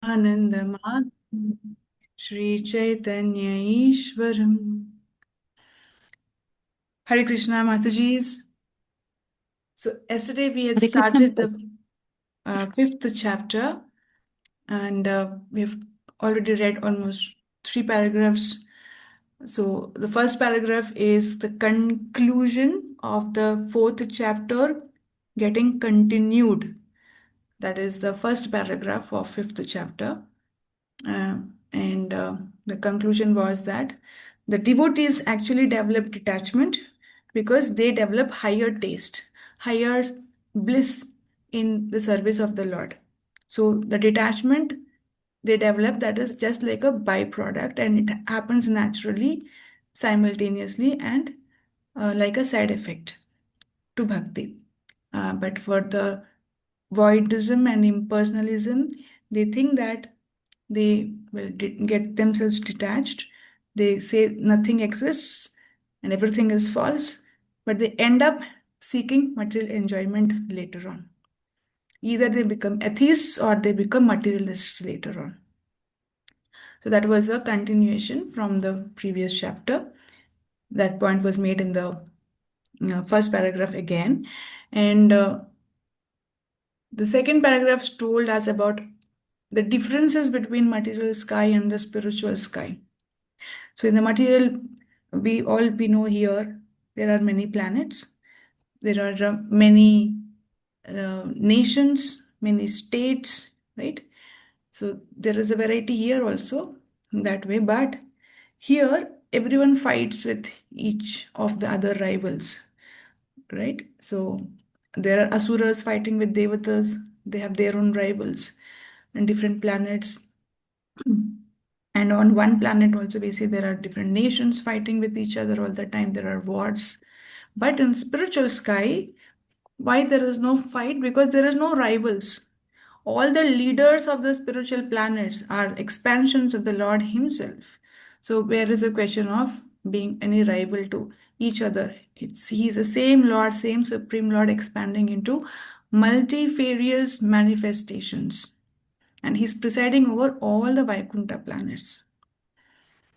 आनन्दमात्रं Sri Chaitanya Hare Krishna Mataji's. So yesterday we had Hare Krishna started Mataji. the fifth chapter, and we've already read almost three paragraphs. So the first paragraph is the conclusion of the fourth chapter getting continued. That is the first paragraph of fifth chapter. Uh, and the conclusion was that the devotees actually develop detachment because they develop higher taste, higher bliss in the service of the Lord. So the detachment they develop, that is just like a byproduct, and it happens naturally, simultaneously, and like a side effect to bhakti. But for the voidism and impersonalism, they think that they will get themselves detached. They say nothing exists and everything is false, but they end up seeking material enjoyment later on. Either they become atheists or they become materialists later on. So that was a continuation from the previous chapter. That point was made in the first paragraph again. And the second paragraph told us about the differences between material sky and the spiritual sky. So in the material, we know here there are many planets, there are many nations, many states, right? So there is a variety here also that way, but here everyone fights with each of the other rivals, right? So there are asuras fighting with devatas, they have their own rivals and different planets. And on one planet also we see there are different nations fighting with each other all the time. There are wars. But in spiritual sky, why there is no fight? Because there is no rivals. All the leaders of the spiritual planets are expansions of the Lord Himself. So where is the question of being any rival to each other? He's the same Lord, same Supreme Lord expanding into multifarious manifestations. And He's presiding over all the Vaikuntha planets.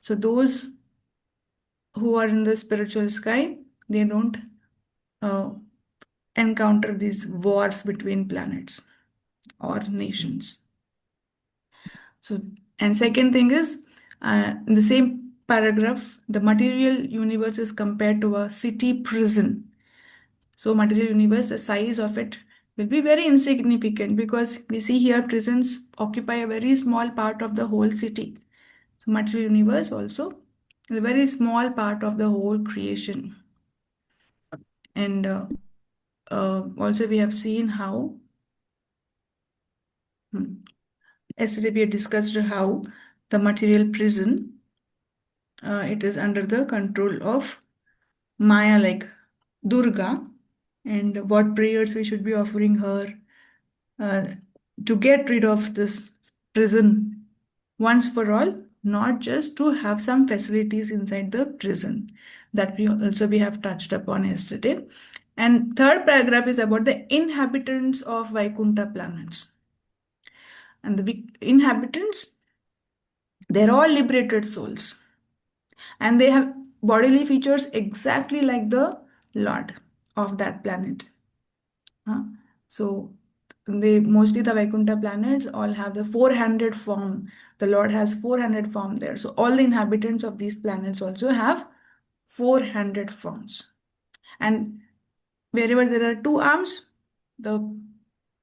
So those who are in the spiritual sky, they don't uh, encounter these wars between planets or nations. So, and second thing is, in the same paragraph, the material universe is compared to a city prison. So, material universe, the size of it will be very insignificant because we see here prisons occupy a very small part of the whole city. So, material universe also is a very small part of the whole creation. And also, we have seen how yesterday we had discussed how the material prison it is under the control of Maya, like Durga, and what prayers we should be offering her uh, to get rid of this prison once for all, not just to have some facilities inside the prison that we have touched upon yesterday. And third paragraph is about the inhabitants of Vaikuntha planets. And the inhabitants, they're all liberated souls. And they have bodily features exactly like the Lord of that planet. Huh? So they mostly the Vaikuntha planets all have the four-handed form. The Lord has four-handed form there. So all the inhabitants of these planets also have four-handed forms. And wherever there are two arms, the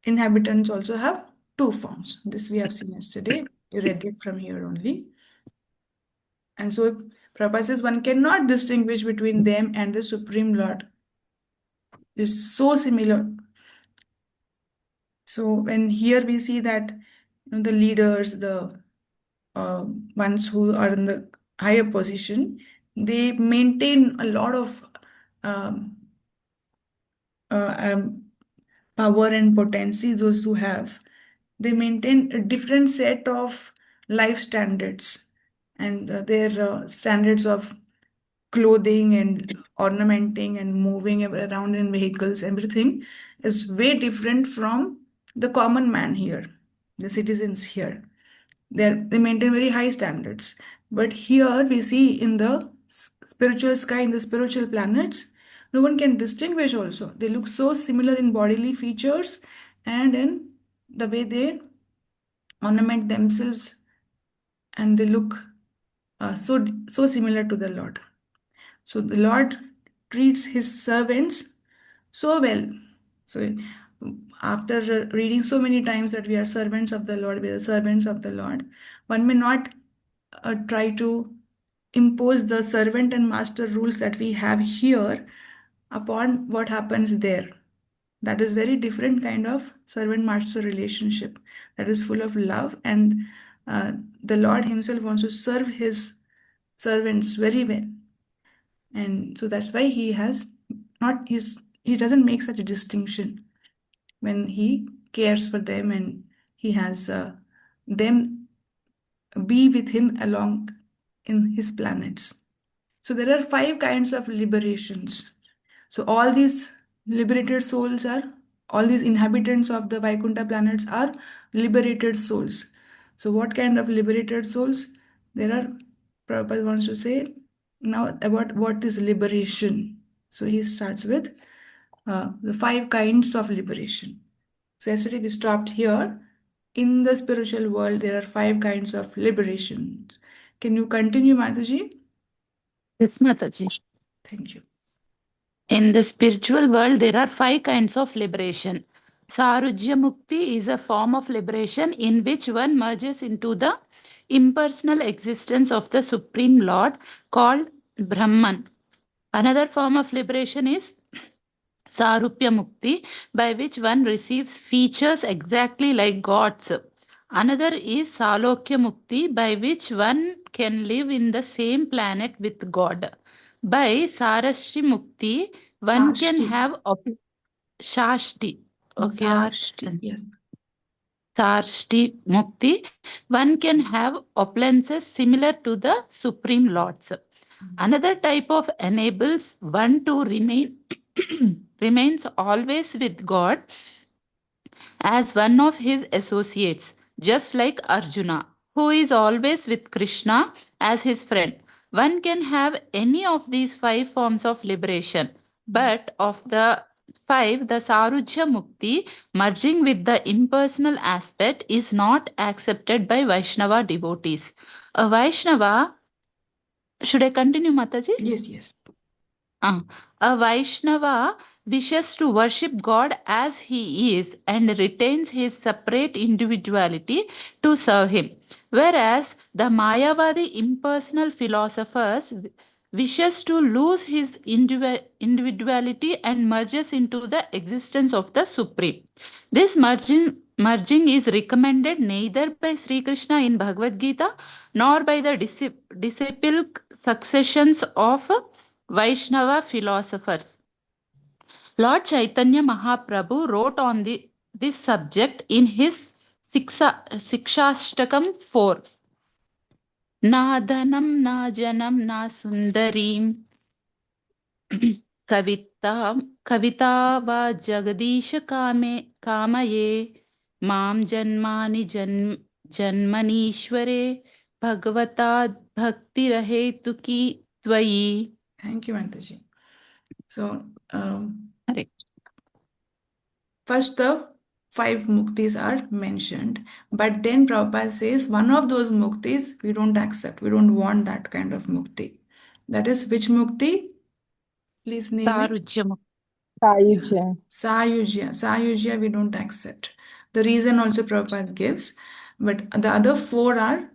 inhabitants also have two forms. This we have seen yesterday. We read it from here only. And so Prabhupada says one cannot distinguish between them and the Supreme Lord. It's so similar. So when here we see that the leaders, the uh, ones who are in the higher position, they maintain a lot of um, uh, um, power and potency. Those who have, they maintain a different set of life standards, and their standards of clothing and ornamenting and moving around in vehicles, everything is way different from the common man here, the citizens here. They maintain very high standards. But here we see in the spiritual sky, in the spiritual planets, no one can distinguish also. They look so similar in bodily features and in the way they ornament themselves, and they look so similar to the Lord. So the Lord treats his servants so well. So after reading so many times that we are servants of the Lord, we are servants of the Lord, one may not try to impose the servant and master rules that we have here upon what happens there. That is very different kind of servant master relationship that is full of love, and the Lord himself wants to serve his servants very well. And so that's why he has not his he doesn't make such a distinction when he cares for them, and he has them be with him along in his planets. So there are five kinds of liberations. So all these liberated souls are, all these inhabitants of the Vaikuntha planets are liberated souls. So what kind of liberated souls? There are, Prabhupada wants to say now about what is liberation. So he starts with the five kinds of liberation. So yesterday we stopped here. In the spiritual world, there are five kinds of liberations. Can you continue, Mataji? Yes, Mataji. Thank you. In the spiritual world, there are five kinds of liberation. Sarujya Mukti is a form of liberation in which one merges into the impersonal existence of the Supreme Lord called Brahman. Another form of liberation is Sarupya Mukti, by which one receives features exactly like God's. Another is Salokya Mukti, by which one can live in the same planet with God. By Sarashti Mukti, one can Sashti. have Shashti. Okay, Sashti. Yes. Sarshti Mukti, one can have opulences similar to the Supreme Lord's. Another type of enables one to remains always with God as one of his associates, just like Arjuna, who is always with Krishna as his friend. One can have any of these five forms of liberation, but of the five, the Sarujya Mukti, merging with the impersonal aspect, is not accepted by Vaishnava devotees. A Vaishnava, should I continue, Mataji? Yes, yes. Uh, a Vaishnava wishes to worship God as he is and retains his separate individuality to serve him. Whereas the Mayavadi impersonal philosophers wishes to lose his individuality and merges into the existence of the Supreme. This merging is recommended neither by Sri Krishna in Bhagavad Gita nor by the disciple successions of Vaishnava philosophers. Lord Chaitanya Mahaprabhu wrote on this subject in his Sikshashtakam 4. Na dhanam, na janam, na sundarim, kavita va jagadish kamaye, mam janmani janmanishware, bhagavata bhakti rahe tuki tvayi. Thank you, Mataji. So, Correct. first the five muktis are mentioned, but then Prabhupada says one of those muktis we don't accept. We don't want that kind of mukti. That is which mukti? Please name it. Sarujya Yeah. Sayujya. Sayujya. Sayujya we don't accept. The reason also Prabhupada gives, but the other four are,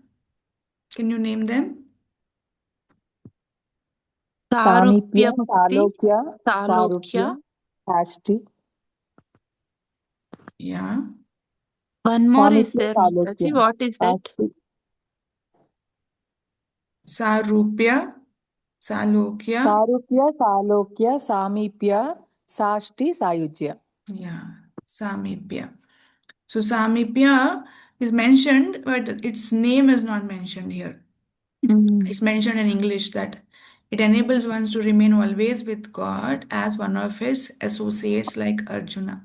can you name them? Samipya, Sarupya Mukti, Salokya, Salokya. Sarupya, Shashti. Yeah. One more is Samipya, there, Salokya, Mataji. What is that? Shashti. Sarupya, Salokya. Sarupya, Salokya, Samipya, Shashti, Sayujya. Yeah. Samipya. So Samipya is mentioned, but its name is not mentioned here. Mm. It's mentioned in English that it enables one to remain always with God as one of his associates, like Arjuna,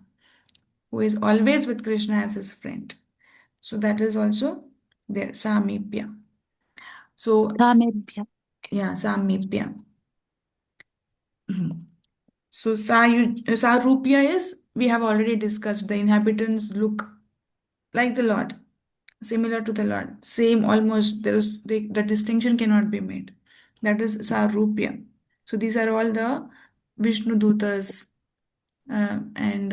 who is always with Krishna as his friend. So that is also there, Samipya. So, Samebhya. yeah, Samipya. Mhm. So, Sarupya is, we have already discussed, the inhabitants look like the Lord, similar to the Lord, same almost. The distinction cannot be made. That is Sarupya. So, these are all the Vishnu Dutas, and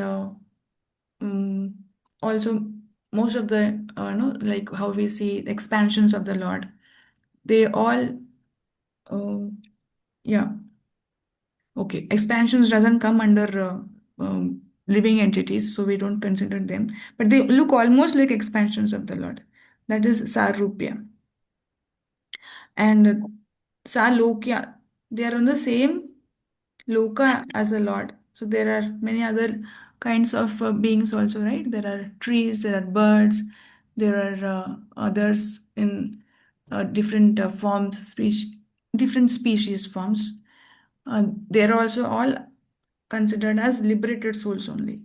mm, also most of the, like how we see the expansions of the Lord, they all, uh, yeah, okay, expansions doesn't come under living entities, so we don't consider them, but they look almost like expansions of the Lord. That is Sarupya. And Salokya, they are on the same loka as a Lord. So there are many other kinds of beings also, right? There are trees, there are birds, there are others in different forms, different species forms. They are also all considered as liberated souls only.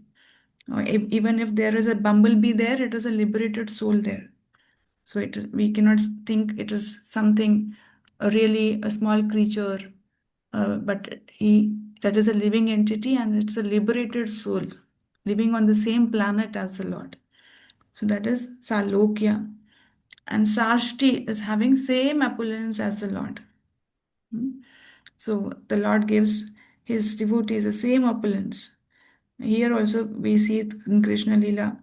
Even if there is a bumblebee there, it is a liberated soul there. So we cannot think it is something really a small creature, but that is a living entity and it's a liberated soul living on the same planet as the Lord. So that is Salokya. And Sarshti is having same opulence as the Lord. Hmm. So the Lord gives his devotees the same opulence. Here also we see it in Krishna Lila,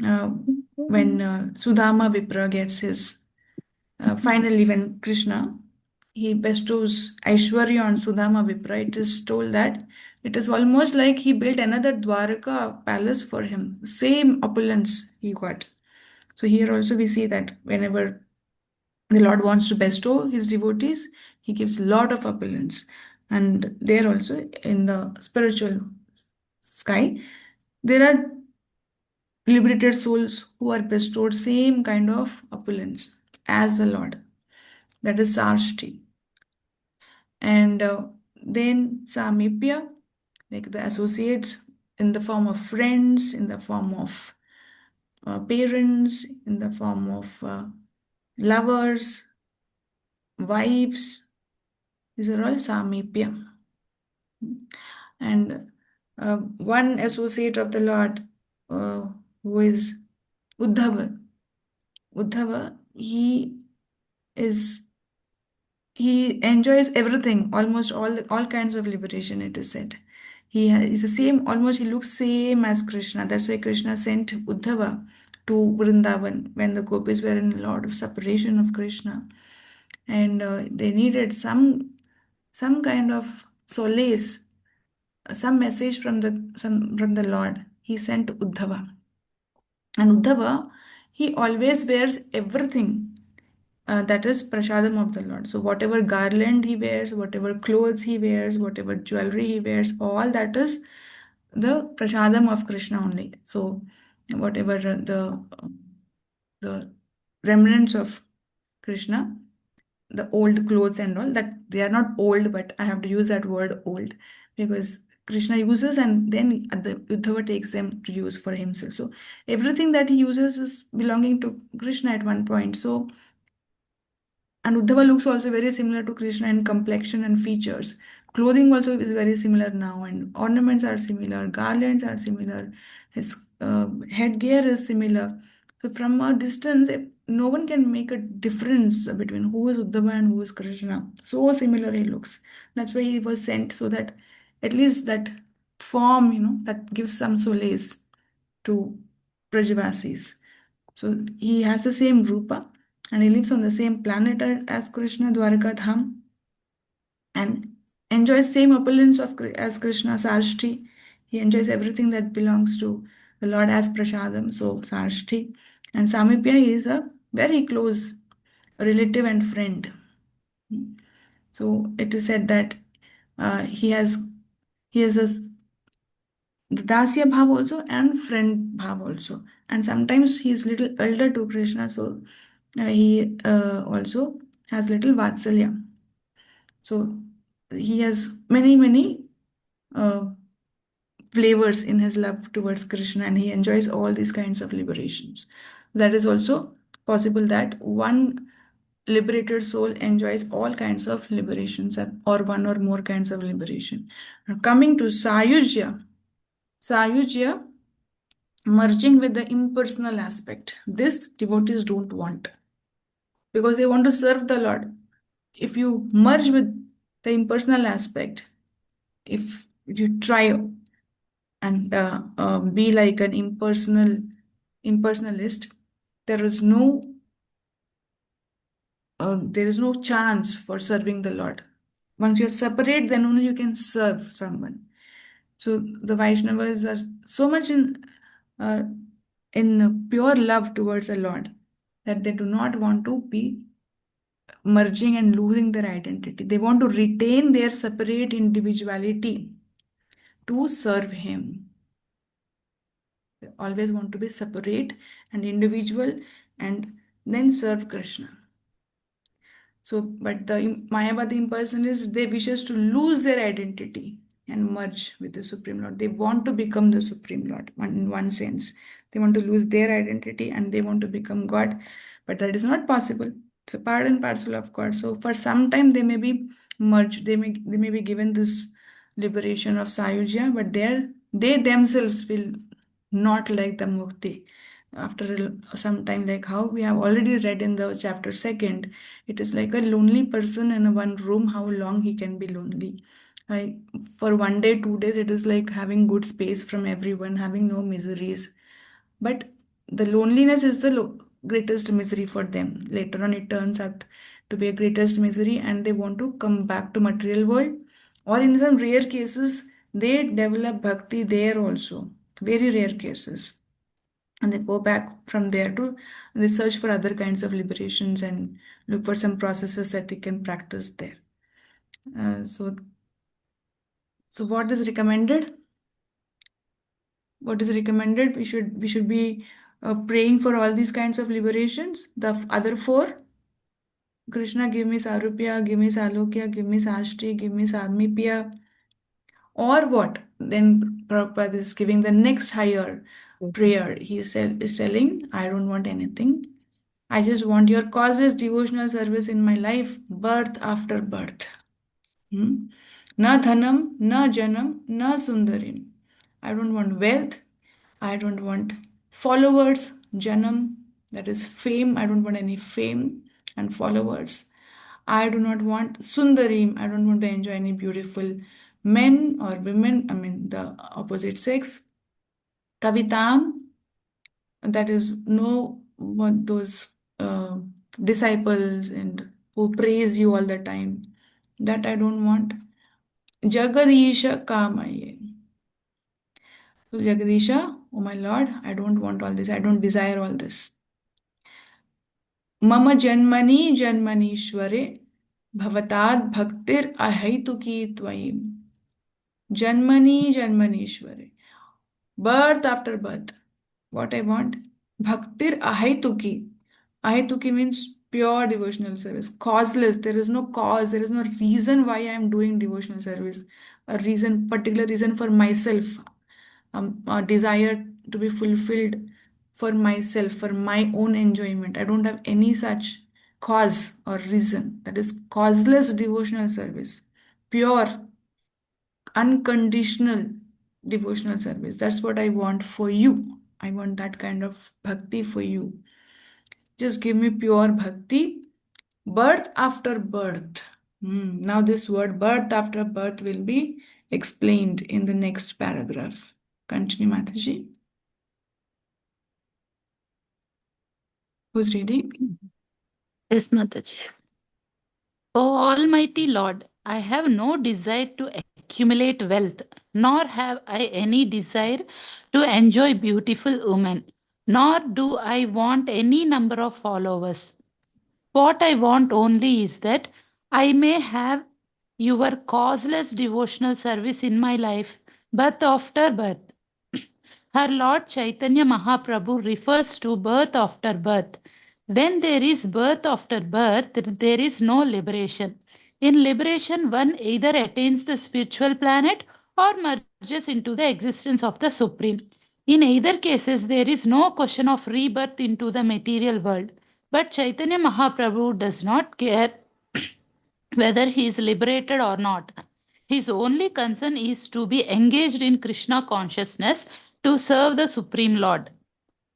uh, when Sudama Vipra gets his, finally when Krishna, he bestows Aishwarya on Sudama Vipra, it is told that it is almost like he built another Dwaraka palace for him. Same opulence he got. So here also we see that whenever the Lord wants to bestow his devotees, he gives lot of opulence. And there also in the spiritual sky, there are liberated souls who are bestowed same kind of opulence as the Lord. That is Sarshti. And then Samipya, like the associates in the form of friends, in the form of parents, in the form of lovers, wives. These are all Samipya. And one associate of the Lord, uh, who is Uddhava. Uddhava, is he enjoys everything, almost all kinds of liberation, it is said. Is the same, almost he looks same as Krishna. That's why Krishna sent Uddhava to Vrindavan when the gopis were in a lot of separation of Krishna. And they needed some kind of solace, some message from the Lord. He sent Uddhava. And Uddhava, he always wears everything that is prasadam of the Lord. So whatever garland he wears, whatever clothes he wears, whatever jewelry he wears, all that is the prasadam of Krishna only. So whatever the remnants of Krishna, the old clothes and all, that they are not old, but I have to use that word old because Krishna uses and then the Uddhava takes them to use for himself. So everything that he uses is belonging to Krishna at one point. So, and Uddhava looks also very similar to Krishna in complexion and features. Clothing also is very similar now, and ornaments are similar, garlands are similar, his headgear is similar. So, from a distance, no one can make a difference between who is Uddhava and who is Krishna. So similar he looks. That's why he was sent, so that at least that form, that gives some solace to Brajavasis. So he has the same Rupa and he lives on the same planet as Krishna, Dwarka Dham, and enjoys same opulence as Krishna, Sarshti. He enjoys everything that belongs to the Lord as Prasadam, so Sarshti. And Samipya is a very close relative and friend. So it is said that he has a the Dasya Bhav also and friend Bhav also. And sometimes he is little elder to Krishna, so he also has little Vatsalya. So he has many uh, flavors in his love towards Krishna and he enjoys all these kinds of liberations. That is also possible that one liberated soul enjoys all kinds of liberations or one or more kinds of liberation. Now, coming to Sayujya, Sayujya merging with the impersonal aspect. This devotees don't want because they want to serve the Lord. If you merge with the impersonal aspect, if you try and be like an impersonalist, there is no chance for serving the Lord. Once you're separate, then only you can serve someone. So the Vaishnavas are so much uh, in pure love towards the Lord that they do not want to be merging and losing their identity. They want to retain their separate individuality to serve Him. They always want to be separate and individual and then serve Krishna. So, but the Mayavadi impersonalists, they wishes to lose their identity and merge with the Supreme Lord. They want to become the Supreme Lord in one sense. They want to lose their identity and they want to become God, but that is not possible. It's a part and parcel of God. So for some time they may be merged. They may be given this liberation of Sayujya, but they themselves will not like the mukti. After some time, like how we have already read in the chapter second, it is like a lonely person in a one room, how long he can be lonely. I, for 1 day, 2 days, it is like having good space from everyone, having no miseries. But the loneliness is the greatest misery for them. Later on, it turns out to be a greatest misery, and they want to come back to material world. Or in some rare cases, they develop bhakti there also. Very rare cases, and they go back from there to they search for other kinds of liberations and look for some processes that they can practice there. So what is recommended? What is recommended? We should be praying for all these kinds of liberations. The other four: Krishna, give me Sarupya, give me Salokya, give me Sashti, give me Samipya. Or what? Then Prabhupada is giving the next higher prayer. He is telling, I don't want anything. I just want your causeless devotional service in my life, birth after birth. Hmm? Na dhanam, na janam, na sundarim. I don't want wealth. I don't want followers, janam, that is fame. I don't want any fame and followers. I do not want sundarim. I don't want to enjoy any beautiful men or women, I mean the opposite sex. Kavitam, that is no one those uh, disciples and who praise you all the time. That I don't want. Jagadisha Kamaye. So Jagadisha, oh my Lord, I don't want all this. I don't desire all this. Mama Janmani Janmanishware Bhavatad Bhaktir Ahituki Tvaim. Janmani Janmanishware. Birth after birth. What I want? Bhaktir Ahituki. Ahituki means pure devotional service. Causeless. There is no cause. There is no reason why I am doing devotional service. A reason, particular reason for myself. A desire to be fulfilled for myself, for my own enjoyment. I don't have any such cause or reason. That is causeless devotional service. Pure, unconditional devotional service. That's what I want for you. I want that kind of bhakti for you. Just give me pure bhakti, birth after birth. Now, this word birth after birth will be explained in the next paragraph. Continue, Mataji. Who's reading? Yes, Mataji. O Almighty Lord, I have no desire to accumulate wealth, nor have I any desire to enjoy beautiful women, nor do I want any number of followers. What I want only is that I may have your causeless devotional service in my life, birth after birth. Her Lord Chaitanya Mahaprabhu refers to birth after birth. When there is birth after birth, there is no liberation. In liberation, one either attains the spiritual planet or merges into the existence of the Supreme. In either cases, there is no question of rebirth into the material world. But Chaitanya Mahaprabhu does not care whether he is liberated or not. His only concern is to be engaged in Krishna consciousness to serve the Supreme Lord.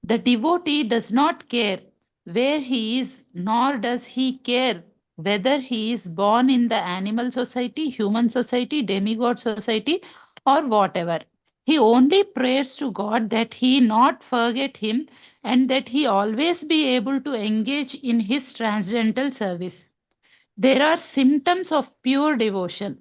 The devotee does not care where he is, nor does he care whether he is born in the animal society, human society, demigod society, or whatever. He only prays to God that he not forget him and that he always be able to engage in his transcendental service. There are symptoms of pure devotion.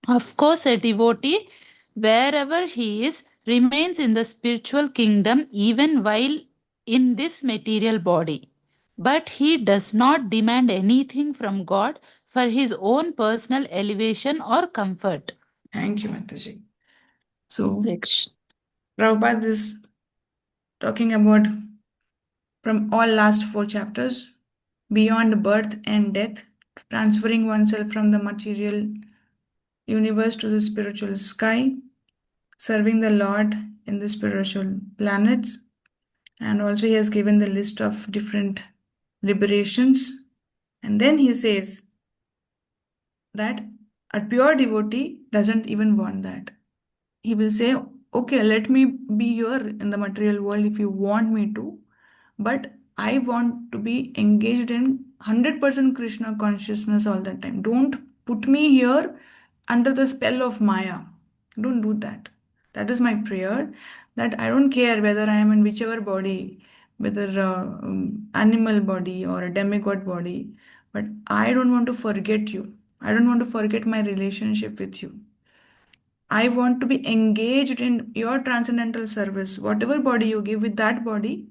Of course, a devotee, wherever he is, remains in the spiritual kingdom even while in this material body. But he does not demand anything from God for his own personal elevation or comfort. Thank you, Mataji. So, Next. Prabhupada is talking about from all last four chapters beyond birth and death, transferring oneself from the material universe to the spiritual sky, serving the Lord in the spiritual planets. And also, he has given the list of different liberations. And then he says that a pure devotee doesn't even want that. He will say, okay, let me be here in the material world if you want me to, but I want to be engaged in 100% Krishna consciousness all the time. Don't put me here under the spell of Maya. Don't do that. That is my prayer, that I don't care whether I am in whichever body, whether animal body or a demigod body, but I don't want to forget you. I don't want to forget my relationship with you. I want to be engaged in your transcendental service. Whatever body you give, with that body,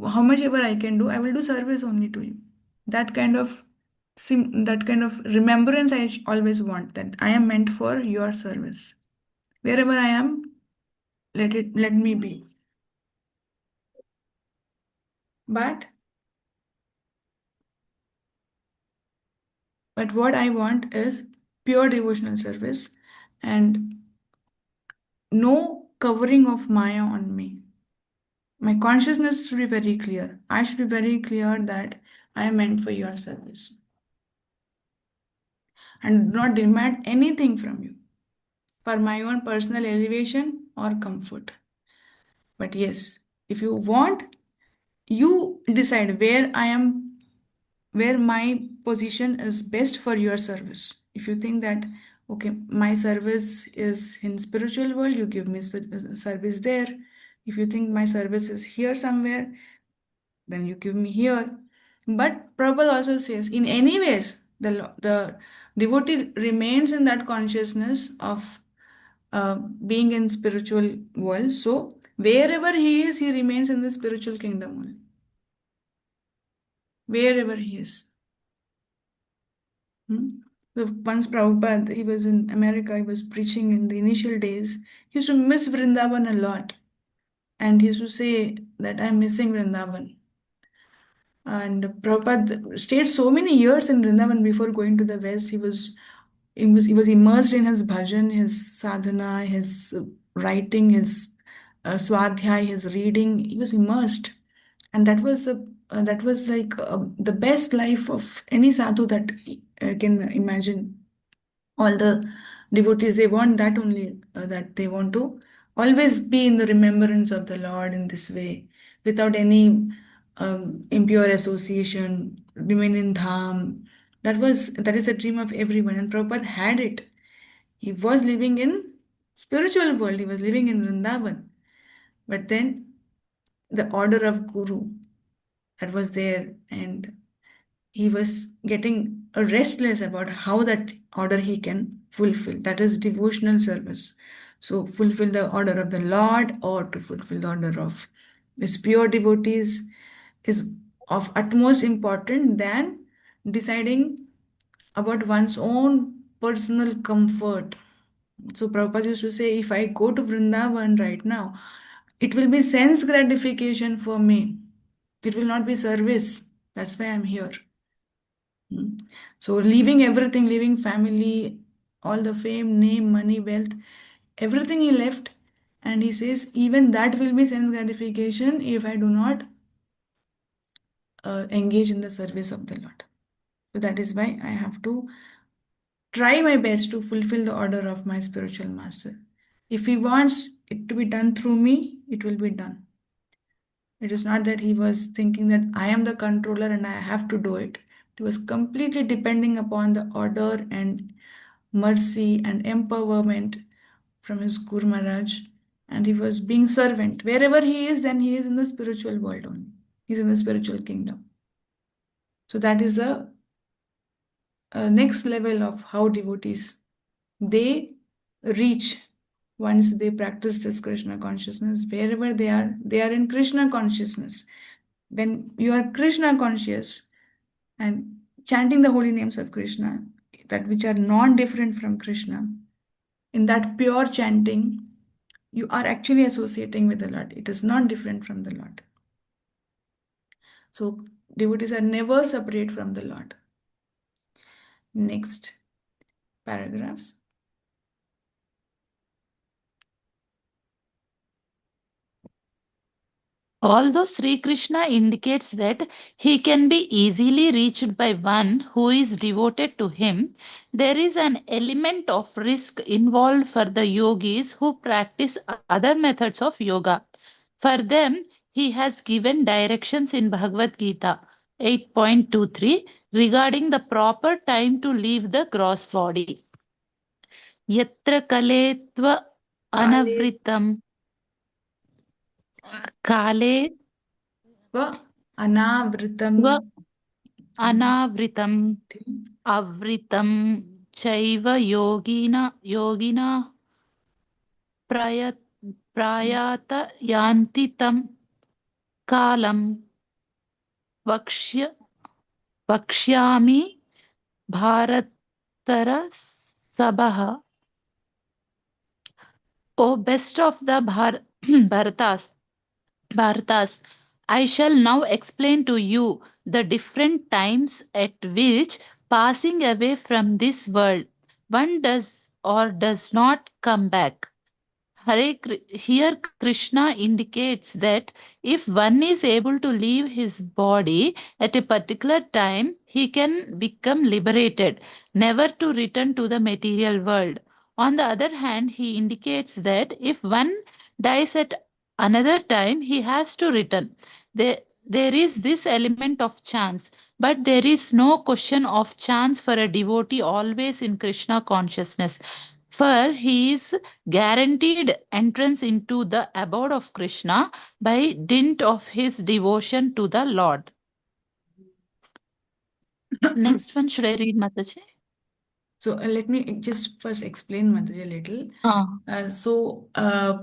how much ever I can do, I will do service only to you. That kind of that kind of remembrance I always want, that I am meant for your service. Wherever I am, let me be. But what I want is pure devotional service and no covering of Maya on me. My consciousness should be very clear. I should be very clear that I am meant for your service and do not demand anything from you for my own personal elevation or comfort. But yes, if you want, you decide where I am, where my position is best for your service. If you think that, okay, my service is in spiritual world, you give me service there. If you think my service is here somewhere, then you give me here. But Prabhupada also says, in any ways, the devotee remains in that consciousness of being in spiritual world. So wherever he is, he remains in the spiritual kingdom only. Wherever he is. Hmm? So once Prabhupada, he was in America, he was preaching in the initial days. He used to miss Vrindavan a lot. And he used to say that I'm missing Vrindavan. And Prabhupada stayed so many years in Vrindavan before going to the West. He was immersed in his bhajan, his sadhana, his writing, his swadhyay, his reading. He was immersed, and that was like the best life of any sadhu that can imagine. All the devotees, they want that only, that they want to always be in the remembrance of the Lord in this way, without any impure association, remain in dham. That is a dream of everyone, and Prabhupada had it. He was living in spiritual world, he was living in Vrindavan, but then the order of Guru that was there, and he was getting restless about how that order he can fulfill. That is devotional service. So, fulfill the order of the Lord or to fulfill the order of his pure devotees is of utmost important than deciding about one's own personal comfort. So, Prabhupada used to say, if I go to Vrindavan right now, it will be sense gratification for me. It will not be service. That's why I'm here. Mm. So, leaving everything, leaving family, all the fame, name, money, wealth, everything he left. And he says, even that will be sense gratification if I do not engage in the service of the Lord. So that is why I have to try my best to fulfill the order of my spiritual master. If he wants it to be done through me, it will be done. It is not that he was thinking that I am the controller and I have to do it. He was completely depending upon the order and mercy and empowerment from his Guru Maharaj. And he was being servant. Wherever he is, then he is in the spiritual world only. He's in the spiritual kingdom. So that is the next level of how devotees they reach once they practice this Krishna consciousness. Wherever they are in Krishna consciousness. When you are Krishna conscious and chanting the holy names of Krishna, that which are non-different from Krishna, in that pure chanting, you are actually associating with the Lord. It is not different from the Lord. So devotees are never separate from the Lord. Next paragraphs. Although Sri Krishna indicates that he can be easily reached by one who is devoted to him, there is an element of risk involved for the yogis who practice other methods of yoga. For them, he has given directions in Bhagavad Gita 8.23 regarding the proper time to leave the gross body. Yatra kaletva Kale anavritam kale va anavritam tva अनावृतम् आवृतं चैव योगिना प्रयात यान्ति तं कालं वक्ष्यामि भारतरसभः. O best of the Bharatas, I shall now explain to you the different times at which, passing away from this world, one does or does not come back. Here Krishna indicates that if one is able to leave his body at a particular time, he can become liberated, never to return to the material world. On the other hand, he indicates that if one dies at another time, he has to return. There is this element of chance, but there is no question of chance for a devotee always in Krishna consciousness. For he is guaranteed entrance into the abode of Krishna by dint of his devotion to the Lord. Next one, should I read, Mataji? So let me just first explain Mataji a little. Ah.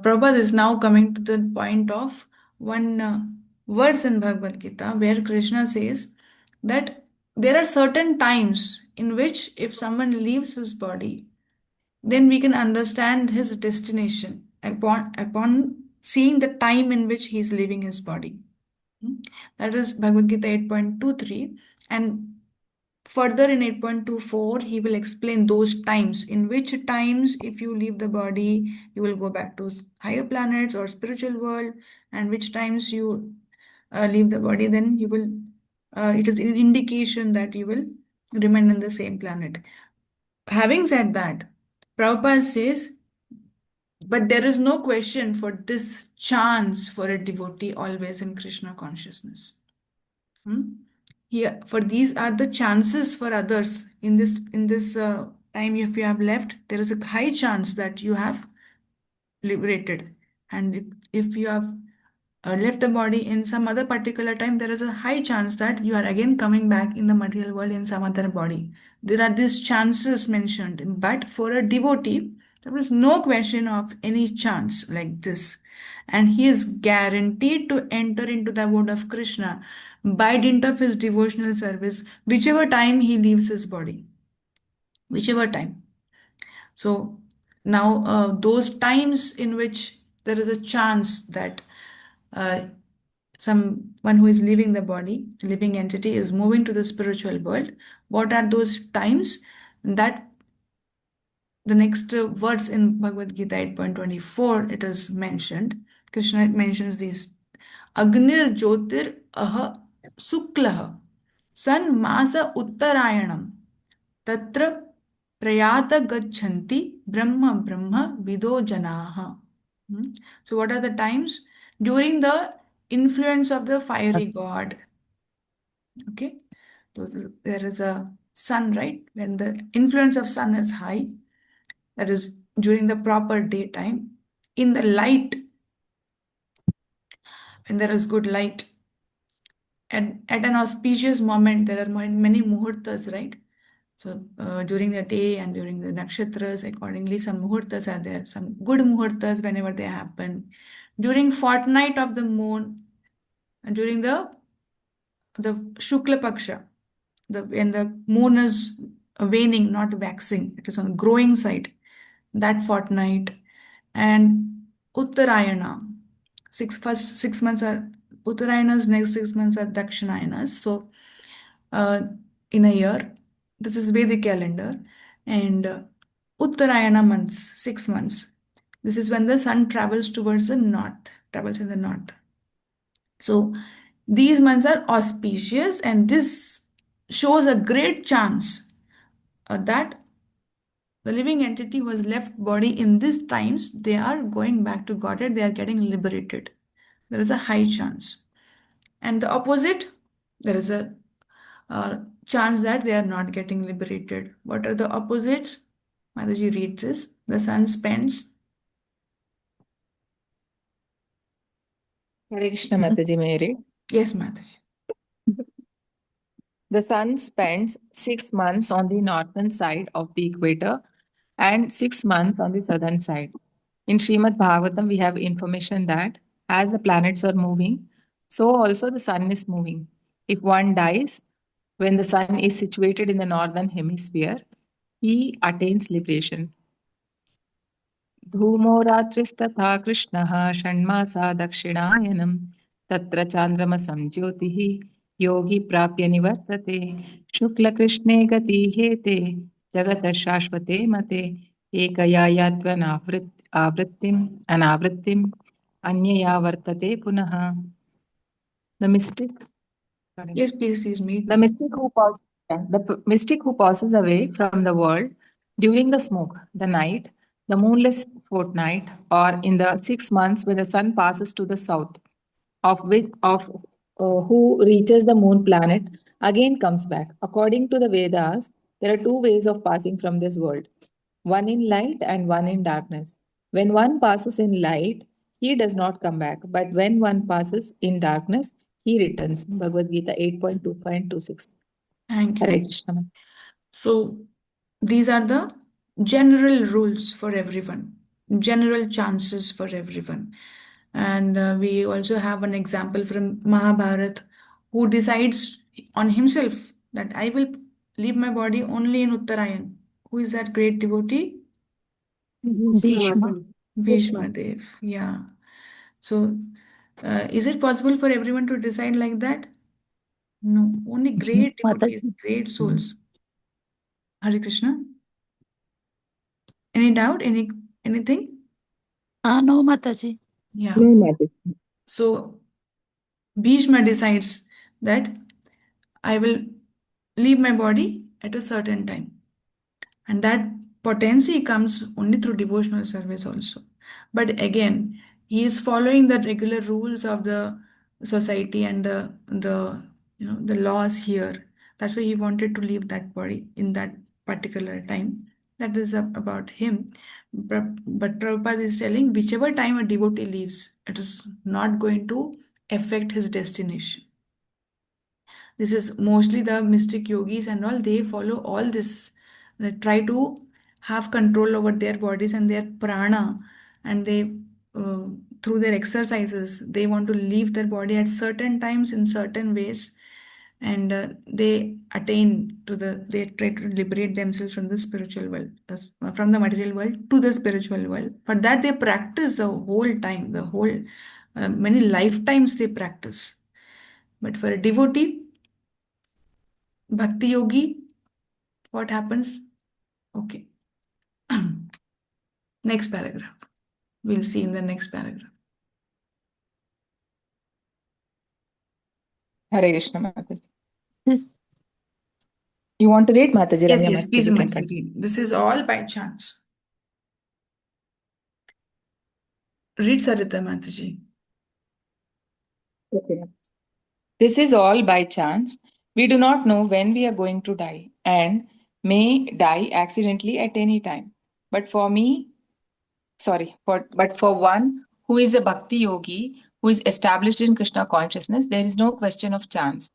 Prabhupada is now coming to the point of one verse in Bhagavad Gita where Krishna says that there are certain times in which if someone leaves his body, then we can understand his destination upon seeing the time in which he is leaving his body. That is Bhagavad Gita 8.23. And further in 8.24, he will explain those times, in which times, if you leave the body, you will go back to higher planets or spiritual world, and which times you leave the body, then you will, it is an indication that you will remain in the same planet. Having said that, Prabhupada says, but there is no question for this chance for a devotee always in Krishna consciousness. Here, for these are the chances for others in this time. If you have left, there is a high chance that you have liberated, and if you have left the body in some other particular time, there is a high chance that you are again coming back in the material world in some other body. There are these chances mentioned, but for a devotee, there is no question of any chance like this. And he is guaranteed to enter into the abode of Krishna by dint of his devotional service, whichever time he leaves his body, whichever time. So now, those times in which there is a chance that uh, someone who is leaving the body, living entity, is moving to the spiritual world, what are those times? That the next verse in Bhagavad Gita 8.24, it is mentioned. Krishna mentions these Agnir Jyotir Aha शुक्लः सन्मास उत्तरायणं तत्र प्रयात गच्छन्ति ब्रह्म ब्रह्म विदो जनाः. So what are the times? During the influence of the fiery god. Okay. So there is a sun, right? When the influence of sun is high, that is during the proper daytime. In the light, when there is good light, at an auspicious moment, there are many muhurtas, right? So during the day and during the nakshatras, accordingly, some muhurtas are there, some good muhurtas whenever they happen. During fortnight of the moon, and during the Shukla Paksha, when the moon is waning, not waxing, it is on the growing side, that fortnight. And Uttarayana, first 6 months are Uttarayanas, next 6 months are Dakshinayanas. So uh, in a year, this is Vedic calendar, and Uttarayana months, 6 months. This is when the sun travels towards the north, travels in the north. So these months are auspicious, and this shows a great chance that the living entity who has left body in these times, they are going back to Godhead, they are getting liberated. There is a high chance. And the opposite, there is a chance that they are not getting liberated. What are the opposites? Mataji reads this. The sun spends. Hare Krishna Mataji, may I read? Yes, Mataji. The sun spends 6 months on the northern side of the equator and 6 months on the southern side. In Srimad Bhagavatam, we have information that as the planets are moving, so also the sun is moving. If one dies when the sun is situated in the northern hemisphere, he attains liberation. धूमो रात्रिस्तथा कृष्णः षण्मासा दक्षिणायनं तत्र चान्द्रमसं ज्योतिः योगी प्राप्य निवर्तते शुक्लकृष्णे गति हेते जगतः शाश्वते मते एकया आवृत्तिम् अनावृत्तिम् अन्यया वर्तते पुनः. The mystic, sorry. Yes, please meet. The mystic who passes away from the world during the smoke, the night, the moonless fortnight, or in the 6 months when the sun passes to the south, who reaches the moon planet, again comes back. According to the Vedas, there are two ways of passing from this world, one in light and one in darkness. When one passes in light, he does not come back, but when one passes in darkness, he returns. Bhagavad Gita 8.25 and 26. Thank Hare you. Krishna. So these are the general rules for everyone, general chances for everyone. And we also have an example from Mahabharata who decides on himself that I will leave my body only in Uttarayan. Who is that great devotee? Bhishma. Bhishma Dev. Yeah. So is it possible for everyone to decide like that? No. Only great devotees, Mataji. great souls. Hare Krishna. Any doubt? Anything? No, Mataji. Yeah. No matter. So Bhishma decides that I will leave my body at a certain time. And that potency comes only through devotional service also. But again, he is following the regular rules of the society and the laws here. That's why he wanted to leave that body in that particular time. That is about him. But Prabhupada is telling whichever time a devotee leaves, it is not going to affect his destination. This is mostly the mystic yogis and all, they follow all this. They try to have control over their bodies and their prana, and they, uh, through their exercises, they want to leave their body at certain times in certain ways, and they try to liberate themselves from the spiritual world, from the material world to the spiritual world. For that, they practice the whole time, many lifetimes they practice. But for a devotee, Bhakti Yogi, what happens? Okay. Next paragraph. We'll see in the next paragraph. Hare Krishna, Mataji. This, You want to read, Mataji? Yes, Ramya yes, please, Mataji can Mataji, continue. read. This is all by chance. Read, Sarita Mataji. Okay. This is all by chance. We do not know when we are going to die and may die accidentally at any time. But for me, but for one who is a bhakti yogi, who is established in Krishna consciousness, there is no question of chance.